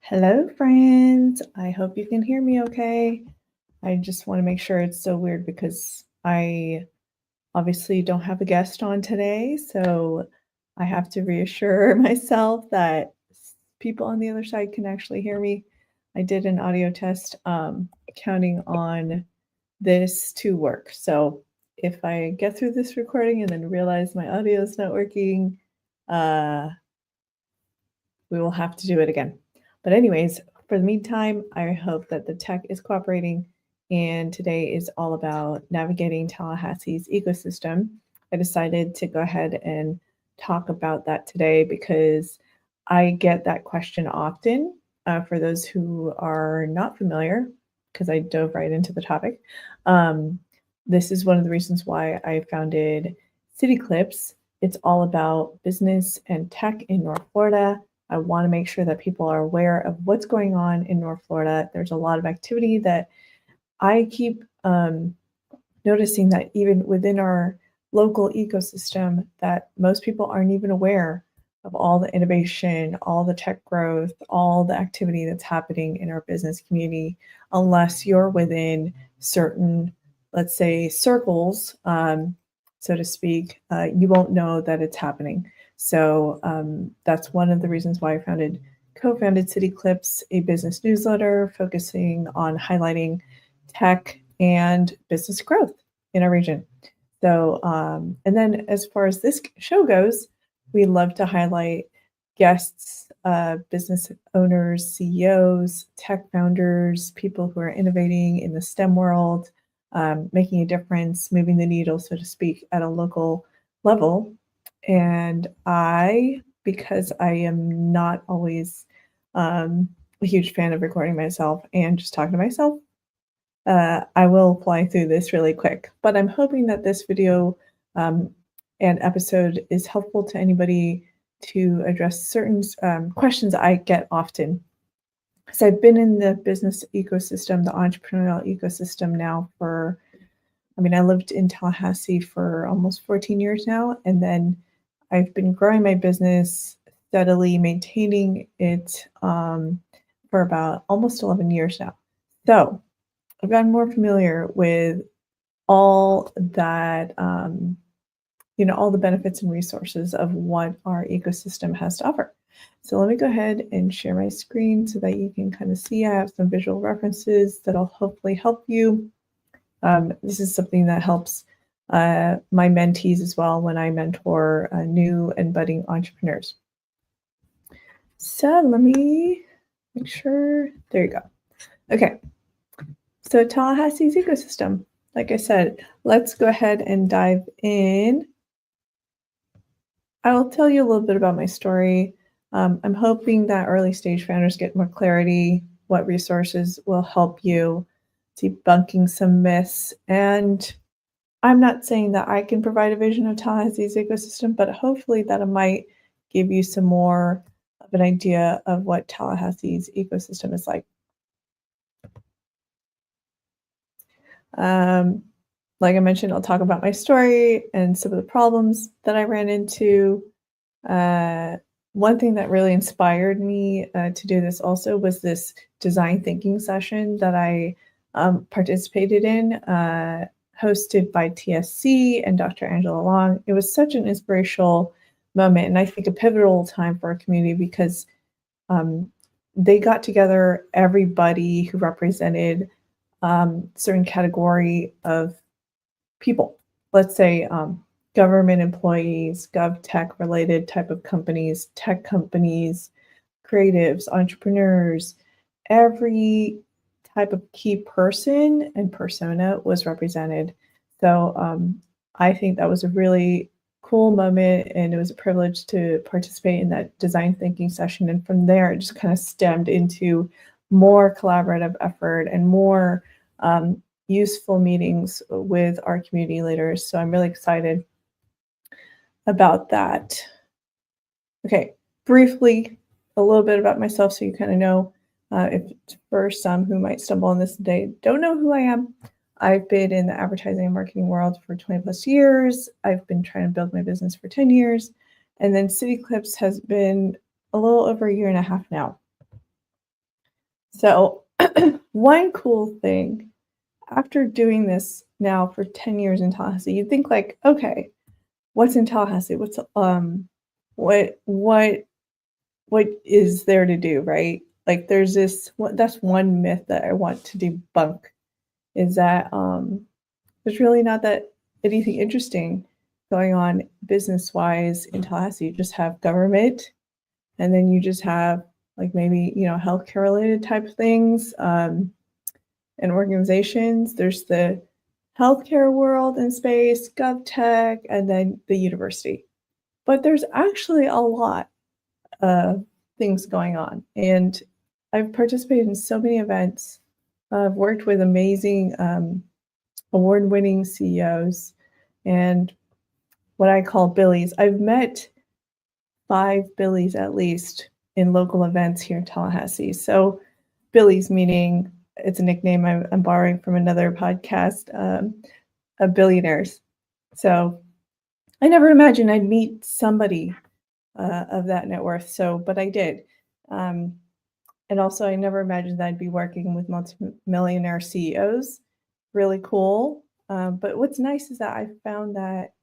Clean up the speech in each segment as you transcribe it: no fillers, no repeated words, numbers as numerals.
Hello, friends. I hope you can hear me okay. I just want to make sure. It's so weird because I obviously don't have a guest on today, so I have to reassure myself that people on the other side can actually hear me. I did an audio test counting on this to work. So if I get through this recording and then realize my audio is not working, uh, we will have to do it again. But anyways, for the meantime, I hope that the tech is cooperating. And today is all about navigating Tallahassee's ecosystem. I decided to go ahead and talk about that today because I get that question often. For those who are not familiar, because I dove right into the topic, this is one of the reasons why I founded CityClips. It's all about business and tech in North Florida. I want to make sure that people are aware of what's going on in North Florida. There's a lot of activity that I keep noticing that even within our local ecosystem, that most people aren't even aware of all the innovation, all the tech growth, all the activity that's happening in our business community, unless you're within certain, let's say, circles, so to speak, you won't know that it's happening. So that's one of the reasons why I co-founded CityClips, a business newsletter focusing on highlighting tech and business growth in our region. So, and then as far as this show goes, we love to highlight guests, business owners, CEOs, tech founders, people who are innovating in the STEM world, making a difference, moving the needle, so to speak, at a local level. And because I am not always a huge fan of recording myself and just talking to myself, I will fly through this really quick. But I'm hoping that this video and episode is helpful to anybody to address certain questions I get often. Because I've been in the business ecosystem, the entrepreneurial ecosystem now I lived in Tallahassee for almost 14 years now. And then I've been growing my business steadily, maintaining it for about almost 11 years now. So I've gotten more familiar with all that, all the benefits and resources of what our ecosystem has to offer. So let me go ahead and share my screen so that you can kind of see. I have some visual references that'll hopefully help you. This is something that helps my mentees as well when I mentor new and budding entrepreneurs. So let me make sure. There you go. Okay. So Tallahassee's ecosystem, like I said, let's go ahead and dive in. I will tell you a little bit about my story. I'm hoping that early stage founders get more clarity, what resources will help you, debunking some myths. And I'm not saying that I can provide a vision of Tallahassee's ecosystem, but hopefully that might give you some more of an idea of what Tallahassee's ecosystem is like. Like I mentioned, I'll talk about my story and some of the problems that I ran into. One thing that really inspired me to do this also was this design thinking session that I participated in, hosted by TSC and Dr. Angela Long. It was such an inspirational moment, and I think a pivotal time for our community because they got together everybody who represented certain category of people. Let's say government employees, gov tech related type of companies, tech companies, creatives, entrepreneurs, every type of key person and persona was represented. So I think that was a really cool moment, and it was a privilege to participate in that design thinking session. And from there, it just kind of stemmed into more collaborative effort and more useful meetings with our community leaders. So I'm really excited about that. Okay, briefly, a little bit about myself so you kind of know, if for some who might stumble on this today, don't know who I am. I've been in the advertising and marketing world for 20 plus years. I've been trying to build my business for 10 years. And then CityClips has been a little over a year and a half now. So one cool thing, after doing this now for 10 years in Tallahassee, you'd think like, okay, what's in Tallahassee? What is there to do, right? Like there's that's one myth that I want to debunk, is that there's really not that anything interesting going on business-wise in Tallahassee. You just have government, and then you just have like maybe, healthcare related type of things, and organizations. There's the healthcare world and space, GovTech, and then the university. But there's actually a lot of things going on. And I've participated in so many events. I've worked with amazing award-winning CEOs and what I call Billies. I've met 5 Billies at least in local events here in Tallahassee. So Billies meaning, it's a nickname I'm borrowing from another podcast, of billionaires. So I never imagined I'd meet somebody of that net worth. But I did. And also, I never imagined that I'd be working with multi-millionaire CEOs. Really cool. But what's nice is that I found that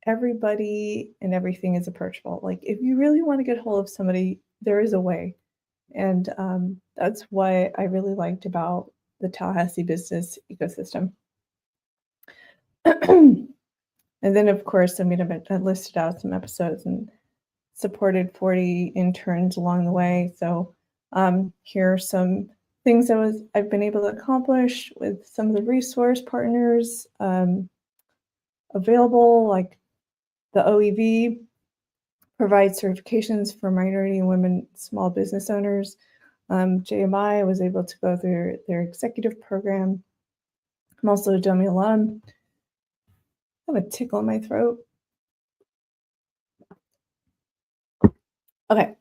everybody and everything is approachable. Like if you really want to get hold of somebody, there is a way. And that's what I really liked about the Tallahassee business ecosystem. And then, of course, I listed out some episodes and supported 40 interns along the way. So here are some things I've been able to accomplish with some of the resource partners available, like the OEV provides certifications for minority and women small business owners. JMI, I was able to go through their executive program. I'm also a dummy alum. I have a tickle in my throat. Okay.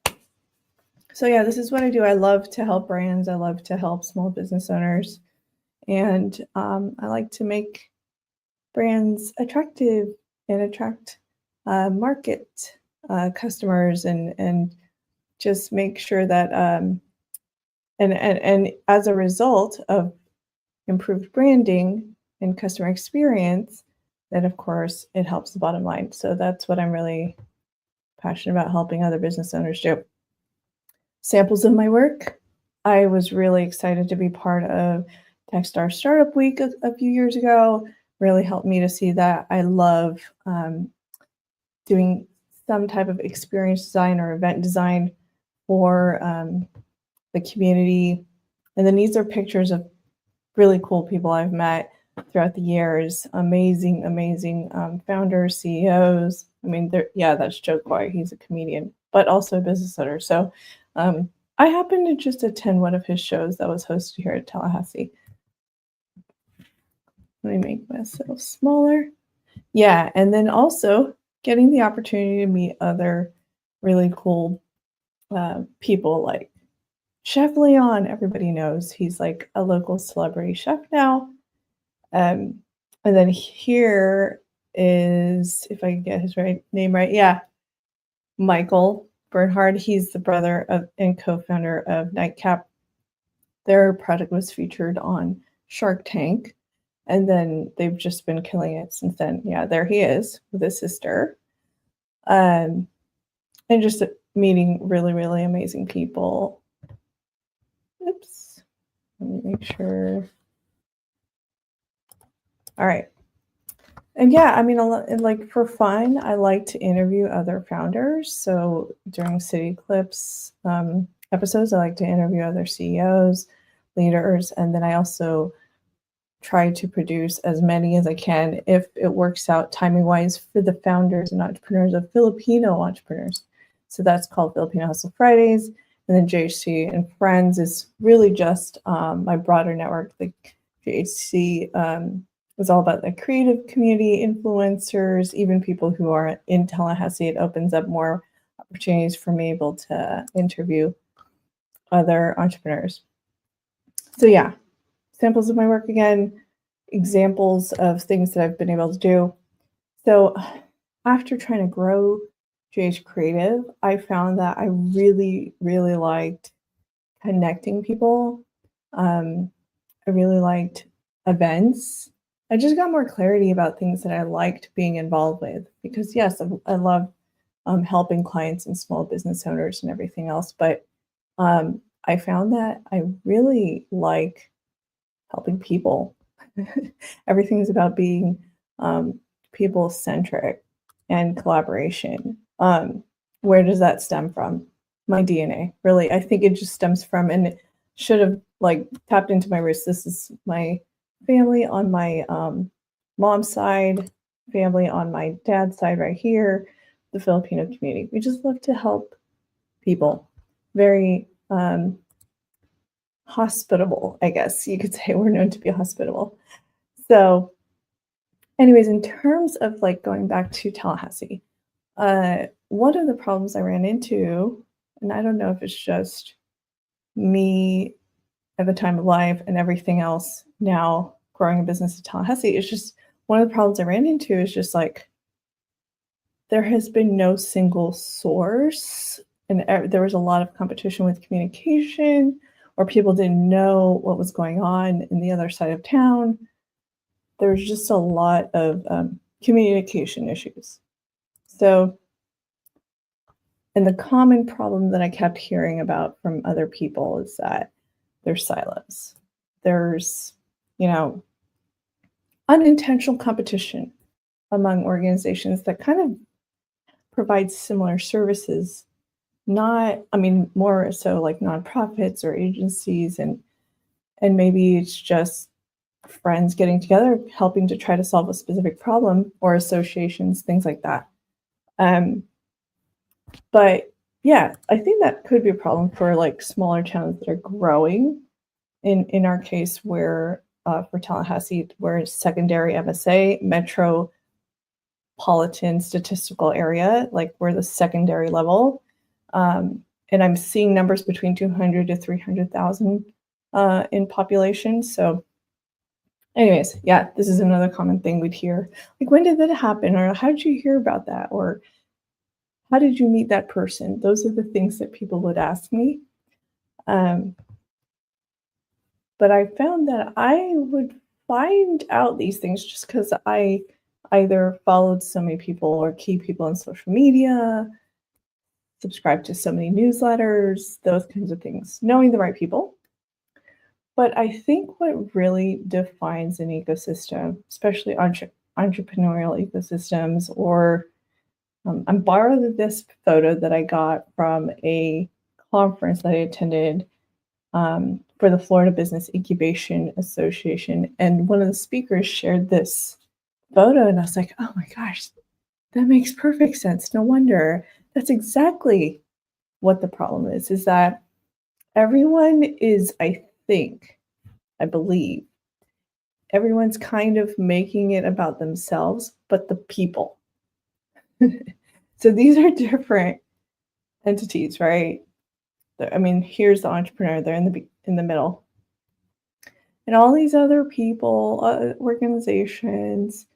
So yeah, this is what I do. I love to help brands. I love to help small business owners. And I like to make brands attractive and attract market customers and just make sure that and as a result of improved branding and customer experience, then of course it helps the bottom line. So that's what I'm really passionate about, helping other business owners do. Samples of my work. I was really excited to be part of Techstar Startup Week a few years ago. Really helped me to see that I love doing some type of experience design or event design for the community. And then these are pictures of really cool people I've met throughout the years. Amazing founders, CEOs. I mean, that's Joe Coy. He's a comedian, but also a business owner. So I happened to just attend one of his shows that was hosted here at Tallahassee. Let me make myself smaller. Yeah, and then also getting the opportunity to meet other really cool people like Chef Leon. Everybody knows he's like a local celebrity chef now. And then here is, if I can get his name right, yeah, Michael Bernhard. He's the brother of and co-founder of Nightcap. Their product was featured on Shark Tank, and then they've just been killing it since then. Yeah, there he is with his sister. And just meeting really amazing people. Oops. Let me make sure. All right. And yeah, I mean, like for fun, I like to interview other founders. So during CityClips episodes, I like to interview other CEOs, leaders, and then I also try to produce as many as I can, if it works out timing-wise, for the founders and entrepreneurs of Filipino entrepreneurs. So that's called Filipino Hustle Fridays. And then JHC and Friends is really just my broader network. The JHC is all about the creative community, influencers, even people who are in Tallahassee. It opens up more opportunities for me able to interview other entrepreneurs. So yeah, samples of my work again, examples of things that I've been able to do. So after trying to grow JH Creative, I found that I really liked connecting people. I really liked events. I just got more clarity about things that I liked being involved with because yes, I love helping clients and small business owners and everything else, but I found that I really like helping people. Everything is about being people centric and collaboration. Where does that stem from? My DNA, really. I think it just stems from, and it should have like tapped into my roots. This is my family on my mom's side, family on my dad's side right here, the Filipino community. We just love to help people. Very hospitable, I guess you could say. We're known to be hospitable. So, anyways, in terms of like going back to Tallahassee, one of the problems I ran into, and I don't know if it's just me at the time of life and everything else now growing a business in Tallahassee, it's just one of the problems I ran into is just like there has been no single source, and there was a lot of competition with communication, or people didn't know what was going on in the other side of town. There's just a lot of communication issues. So, and the common problem that I kept hearing about from other people is that there's silos. There's, unintentional competition among organizations that kind of provide similar services. More so like nonprofits or agencies, and maybe it's just friends getting together, helping to try to solve a specific problem, or associations, things like that. But yeah, I think that could be a problem for like smaller towns that are growing. In our case, where for Tallahassee, we're secondary MSA, metropolitan statistical area, like we're the secondary level. And I'm seeing numbers between 200 to 300,000 in population. So anyways, yeah, this is another common thing we'd hear. Like, when did that happen? Or how did you hear about that? Or how did you meet that person? Those are the things that people would ask me. But I found that I would find out these things just because I either followed so many people or key people on social media, subscribe to so many newsletters, those kinds of things, knowing the right people. But I think what really defines an ecosystem, especially entrepreneurial ecosystems, or I borrowed this photo that I got from a conference that I attended for the Florida Business Incubation Association. And one of the speakers shared this photo, and I was like, oh my gosh, that makes perfect sense. No wonder. That's exactly what the problem is that everyone is, I believe, everyone's kind of making it about themselves, but the people. So these are different entities, right? Here's the entrepreneur, they're in the middle. And all these other people, organizations,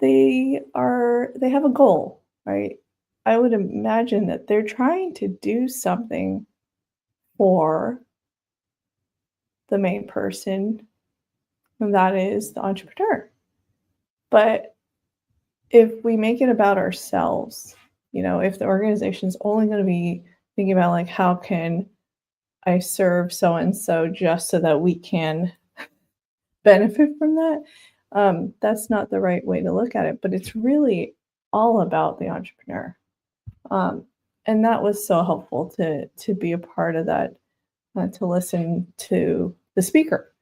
they have a goal, right? I would imagine that they're trying to do something for the main person, and that is the entrepreneur. But if we make it about ourselves, if the organization is only going to be thinking about like, how can I serve so and so just so that we can benefit from that, that's not the right way to look at it. But it's really all about the entrepreneur. And that was so helpful to be a part of that, to listen to the speaker,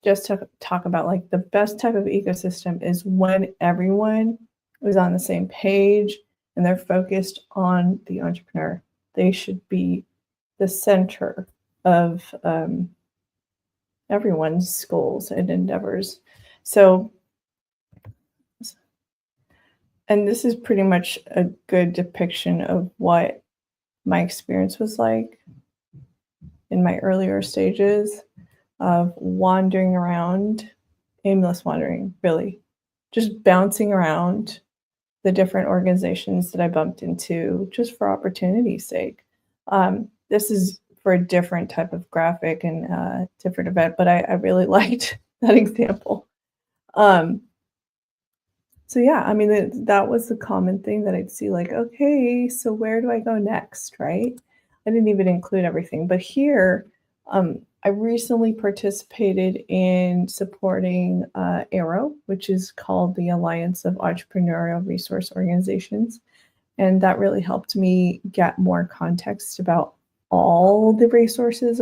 just to talk about like the best type of ecosystem is when everyone is on the same page and they're focused on the entrepreneur. They should be the center of everyone's goals and endeavors. So, and this is pretty much a good depiction of what my experience was like in my earlier stages of wandering around, aimless wandering, really, just bouncing around the different organizations that I bumped into just for opportunity's sake. This is for a different type of graphic and different event, but I really liked that example. Um, so yeah, I mean, that was the common thing that I'd see, like, okay, so where do I go next, right? I didn't even include everything, but here, I recently participated in supporting AERO, which is called the Alliance of Entrepreneurial Resource Organizations. And that really helped me get more context about all the resources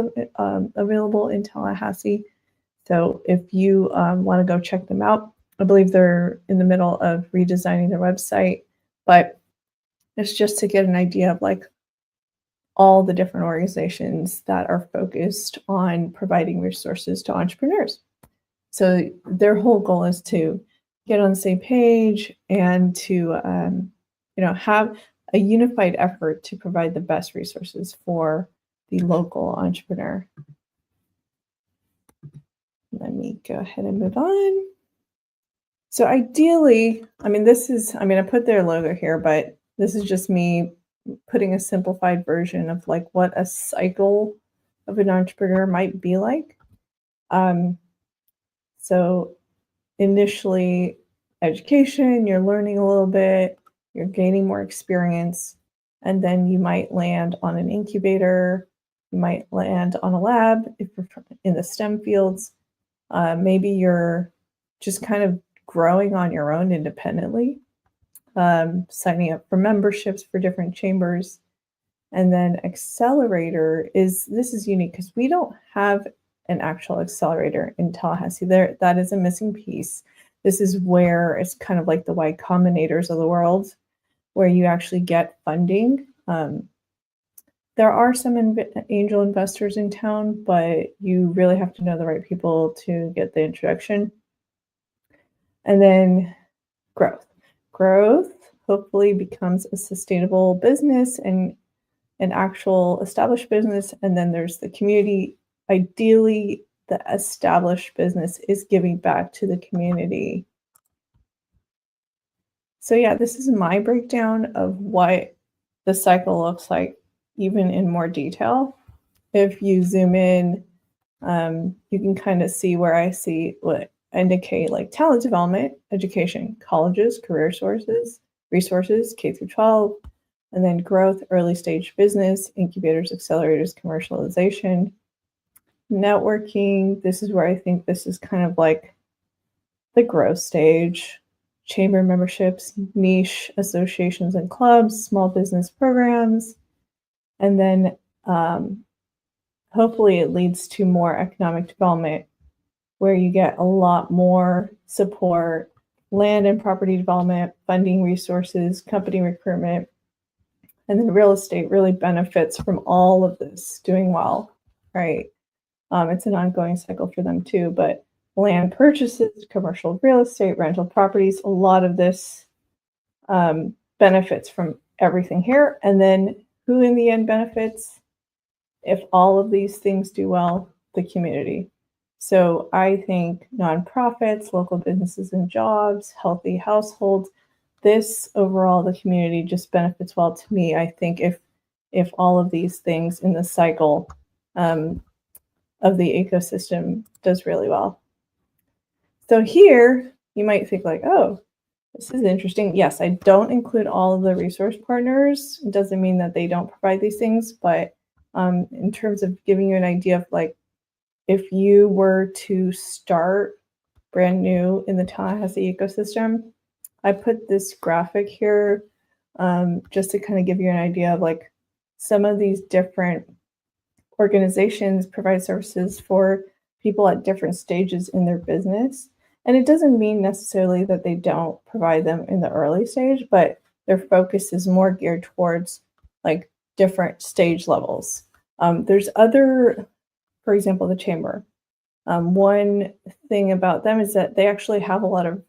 available in Tallahassee. So if you want to go check them out, I believe they're in the middle of redesigning their website, but it's just to get an idea of like all the different organizations that are focused on providing resources to entrepreneurs. So their whole goal is to get on the same page and to have a unified effort to provide the best resources for the local entrepreneur. Let me go ahead and move on. So ideally, I mean, I put their logo here, but this is just me putting a simplified version of like what a cycle of an entrepreneur might be like. So initially, education, you're learning a little bit, you're gaining more experience, and then you might land on an incubator, you might land on a lab if you're in the STEM fields. Maybe you're just kind of growing on your own independently, signing up for memberships for different chambers. And then accelerator this is unique because we don't have an actual accelerator in Tallahassee. That is a missing piece. This is where it's kind of like the Y Combinators of the world, where you actually get funding. There are some angel investors in town, but you really have to know the right people to get the introduction. And then growth. Growth hopefully becomes a sustainable business and an actual established business. And then there's the community. Ideally, the established business is giving back to the community. So yeah, this is my breakdown of what the cycle looks like, even in more detail. If you zoom in, you can kind of see where I see what indicate like talent development, education, colleges, career sources, resources, K through 12, and then growth, early stage business, incubators, accelerators, commercialization, networking. This is where I think this is kind of like the growth stage, chamber memberships, niche associations and clubs, small business programs, and then hopefully it leads to more economic development where you get a lot more support, land and property development, funding resources, company recruitment, and then real estate really benefits from all of this doing well, right? It's an ongoing cycle for them too, but land purchases, commercial real estate, rental properties, a lot of this benefits from everything here. And then who in the end benefits? If all of these things do well, the community. So I think nonprofits, local businesses and jobs, healthy households, this overall, the community just benefits well to me. I think if all of these things in the cycle of the ecosystem does really well. So here you might think like, oh, this is interesting. Yes, I don't include all of the resource partners. It doesn't mean that they don't provide these things, but in terms of giving you an idea of like, if you were to start brand new in the Tallahassee ecosystem, I put this graphic here just to kind of give you an idea of like some of these different organizations provide services for people at different stages in their business. And it doesn't mean necessarily that they don't provide them in the early stage, but their focus is more geared towards like different stage levels. There's other, for example, the chamber. One thing about them is that they actually have a lot of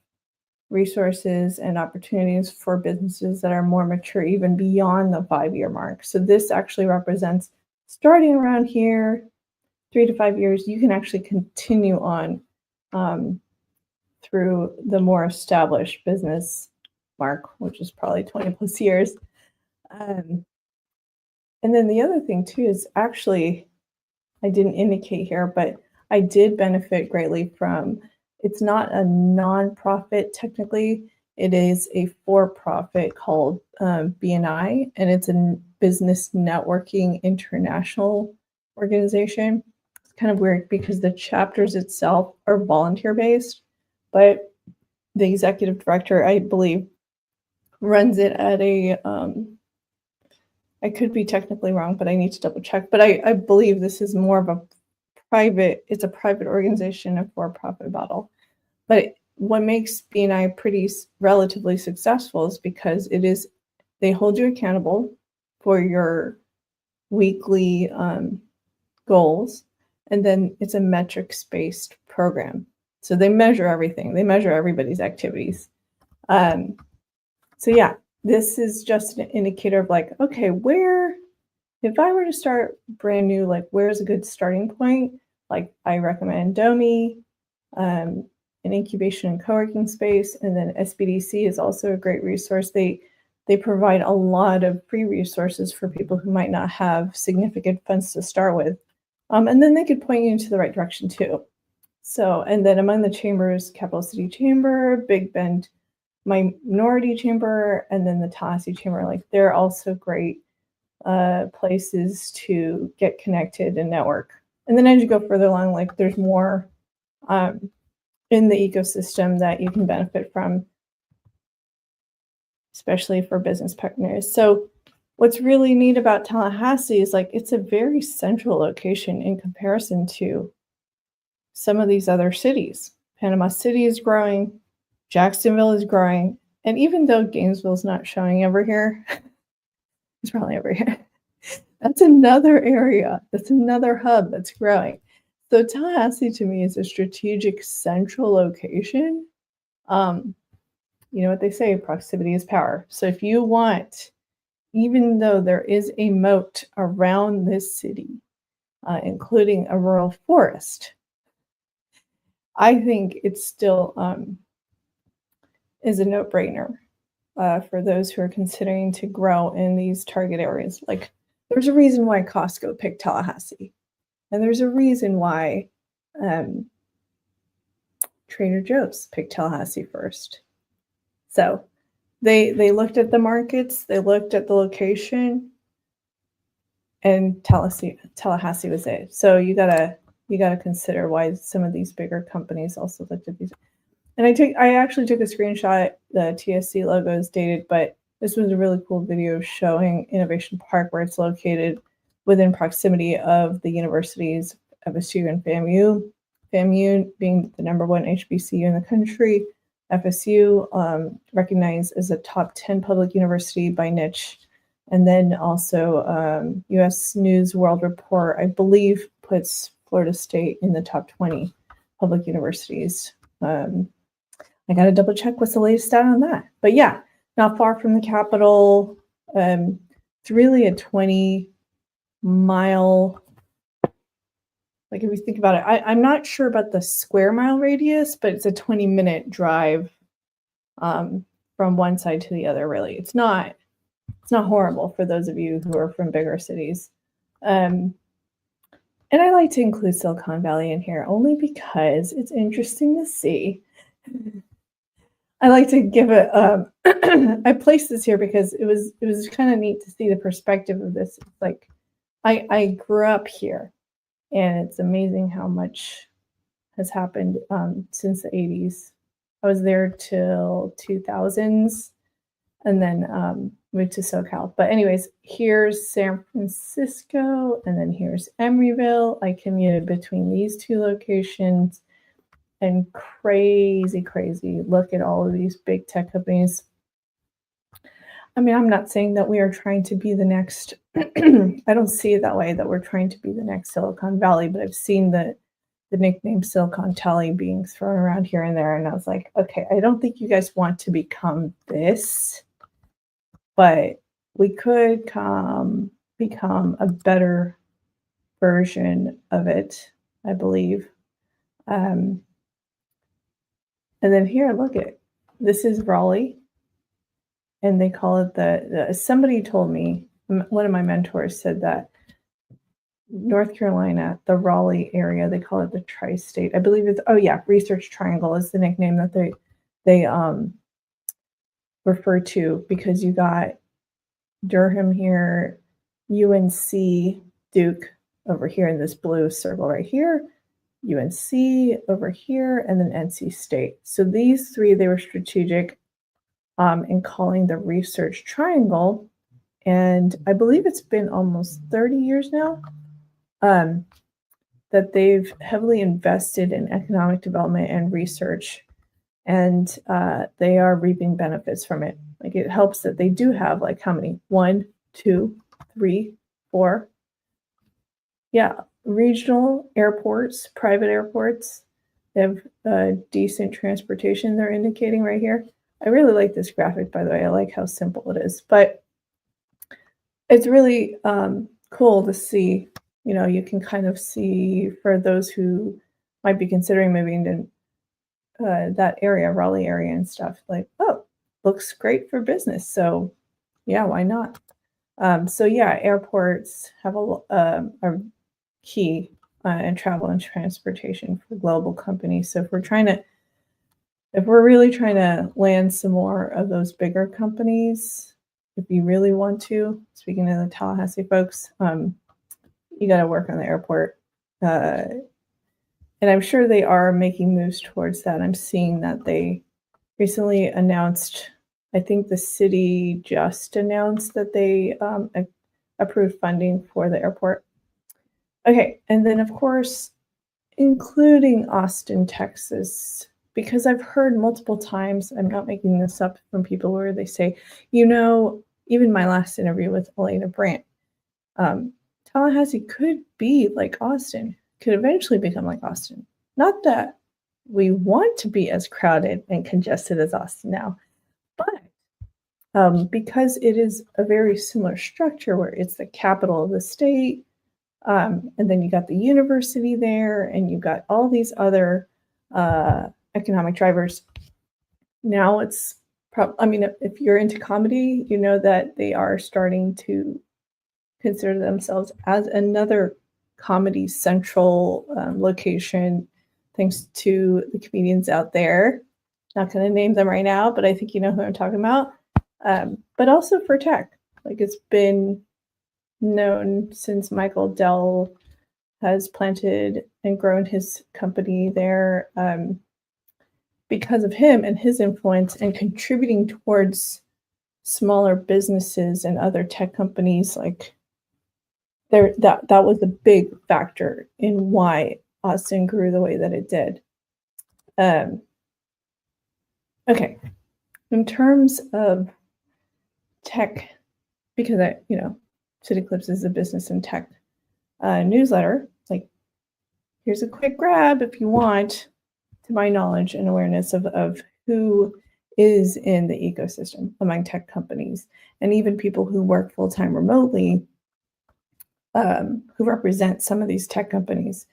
resources and opportunities for businesses that are more mature, even beyond the 5-year mark. So this actually represents starting around here, 3 to 5 years, you can actually continue on through the more established business mark, which is probably 20 plus years. And then the other thing too is actually, I didn't indicate here, but I did benefit greatly from, it's not a nonprofit technically, it is a for-profit called BNI, and it's a business networking international organization. It's kind of weird because the chapters itself are volunteer based, but the executive director, I believe, runs it at a I could be technically wrong, but I need to double check. But I believe this is more of a it's a private organization, a for-profit model. But what makes BNI pretty relatively successful is because they hold you accountable for your weekly goals, and then it's a metrics-based program. So they measure everything. They measure everybody's activities. So yeah, this is just an indicator of like, okay, if I were to start brand new, like where's a good starting point? Like I recommend Domi, an incubation and co-working space, and then SBDC is also a great resource. They provide a lot of free resources for people who might not have significant funds to start with. And then they could point you into the right direction too. So, and then among the chambers, Capital City Chamber, Big Bend Minority Chamber, and then the Tallahassee Chamber, like they're also great places to get connected and network. And then as you go further along, like there's more in the ecosystem that you can benefit from, especially for business partners. So what's really neat about Tallahassee is like it's a very central location in comparison to some of these other cities. Panama City is growing, Jacksonville is growing, and even though Gainesville's not showing over here, it's probably over here. That's another area. That's another hub that's growing. So Tallahassee to me is a strategic central location. You know what they say, proximity is power. So if you want, even though there is a moat around this city, including a rural forest, I think it still is a no-brainer for those who are considering to grow in these target areas. Like there's a reason why Costco picked Tallahassee, and there's a reason why Trader Joe's picked Tallahassee first. So they looked at the markets, they looked at the location, and Tallahassee was it. So you gotta consider why some of these bigger companies also looked at these. And I actually took a screenshot. The TSC logo is dated, but this was a really cool video showing Innovation Park, where it's located within proximity of the universities of FSU and FAMU. FAMU being the #1 HBCU in the country, FSU recognized as a top 10 public university by niche. And then also US News World Report, I believe, puts Florida State in the top 20 public universities. I got to double check what's the latest stat on that. But yeah, not far from the capital. It's really a 20-mile, like if you think about it, I'm not sure about the square mile radius, but it's a 20-minute drive from one side to the other, really. It's not horrible for those of you who are from bigger cities. And I like to include Silicon Valley in here only because it's interesting to see. I like to give it. I placed this here because it was kind of neat to see the perspective of this. It's like I grew up here, and it's amazing how much has happened since the 80s. I was there till 2000s, and then moved to SoCal. But anyways, here's San Francisco, and then here's Emeryville. I commuted between these two locations. And crazy. Look at all of these big tech companies. I mean, I'm not saying that we are trying to be the next, I don't see it that way, that we're trying to be the next Silicon Valley, but I've seen the nickname Silicon Valley being thrown around here and there. And I was like, okay, I don't think you guys want to become this, but we could become a better version of it, I believe. And then here, look this is Raleigh, and they call it somebody told me one of my mentors said that North Carolina, the Raleigh area, they call it the tri-state. I believe it's, oh yeah, Research Triangle is the nickname that they refer to, because you got Durham here, UNC, Duke over here in this blue circle right here, UNC over here, and then NC State. So these three, they were strategic in calling the Research Triangle. And I believe it's been almost 30 years now that they've heavily invested in economic development and research, and they are reaping benefits from it. Like, it helps that they do have, like, how many? 1, 2, 3, 4. Yeah, regional airports, private airports. They have decent transportation, they're indicating right here. I really like this graphic, by the way. I like how simple it is, but it's really cool to see. You know, you can kind of see, for those who might be considering moving to that area, Raleigh area and stuff, like, oh, looks great for business. So yeah, why not? So yeah, airports have a key in travel and transportation for global companies. So if we're really trying to land some more of those bigger companies, if you really want to, speaking to the Tallahassee folks, you got to work on the airport. And I'm sure they are making moves towards that. I'm seeing that they recently announced, I think the city just announced that they approved funding for the airport. Okay, and then of course, including Austin, Texas, because I've heard multiple times, I'm not making this up, from people where they say, you know, even my last interview with Elena Brandt, Tallahassee could be like Austin, could eventually become like Austin. Not that we want to be as crowded and congested as Austin now, but because it is a very similar structure where it's the capital of the state, and then you got the university there, and you got all these other economic drivers. Now it's I mean, if you're into comedy, you know that they are starting to consider themselves as another comedy central location, thanks to the comedians out there. Not going to name them right now, but I think you know who I'm talking about. But also for tech, like, it's been known since Michael Dell has planted and grown his company there, because of him and his influence and contributing towards smaller businesses and other tech companies. Like, that was a big factor in why Austin grew the way that it did. Okay, in terms of tech, because CityClips is a business and tech newsletter. Like, here's a quick grab if you want, to my knowledge and awareness of who is in the ecosystem among tech companies, and even people who work full-time remotely, who represent some of these tech companies.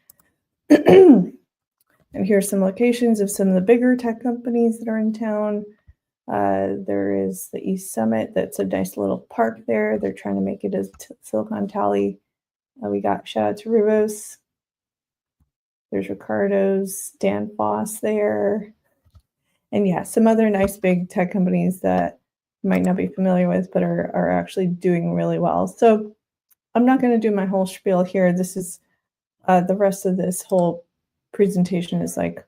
And here's some locations of some of the bigger tech companies that are in town. There is the East Summit. That's a nice little park there. They're trying to make it as Silicon Valley. We got, shout out to Rubos. There's Ricardo's, Dan Foss there. And yeah, some other nice big tech companies that you might not be familiar with, but are actually doing really well. So I'm not going to do my whole spiel here. This is the rest of this whole presentation is like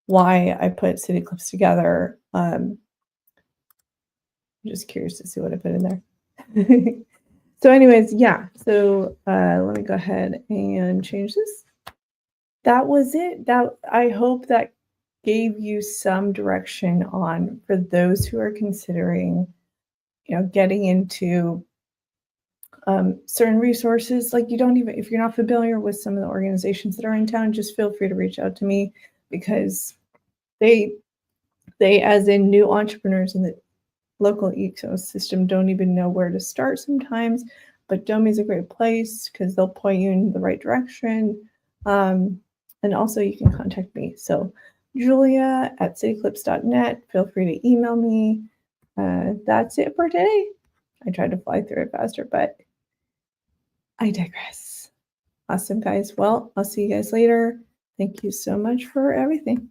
why I put CityClips together. I'm just curious to see what I put in there. So anyways, yeah. So let me go ahead and change this. That was it. That, I hope that gave you some direction on, for those who are considering, getting into certain resources. Like, you don't even, if you're not familiar with some of the organizations that are in town, just feel free to reach out to me, because they as in new entrepreneurs in the local ecosystem don't even know where to start sometimes. But Domi is a great place because they'll point you in the right direction. And also you can contact me. So Julia@cityclips.net. Feel free to email me. That's it for today. I tried to fly through it faster, but I digress. Awesome, guys. Well, I'll see you guys later. Thank you so much for everything.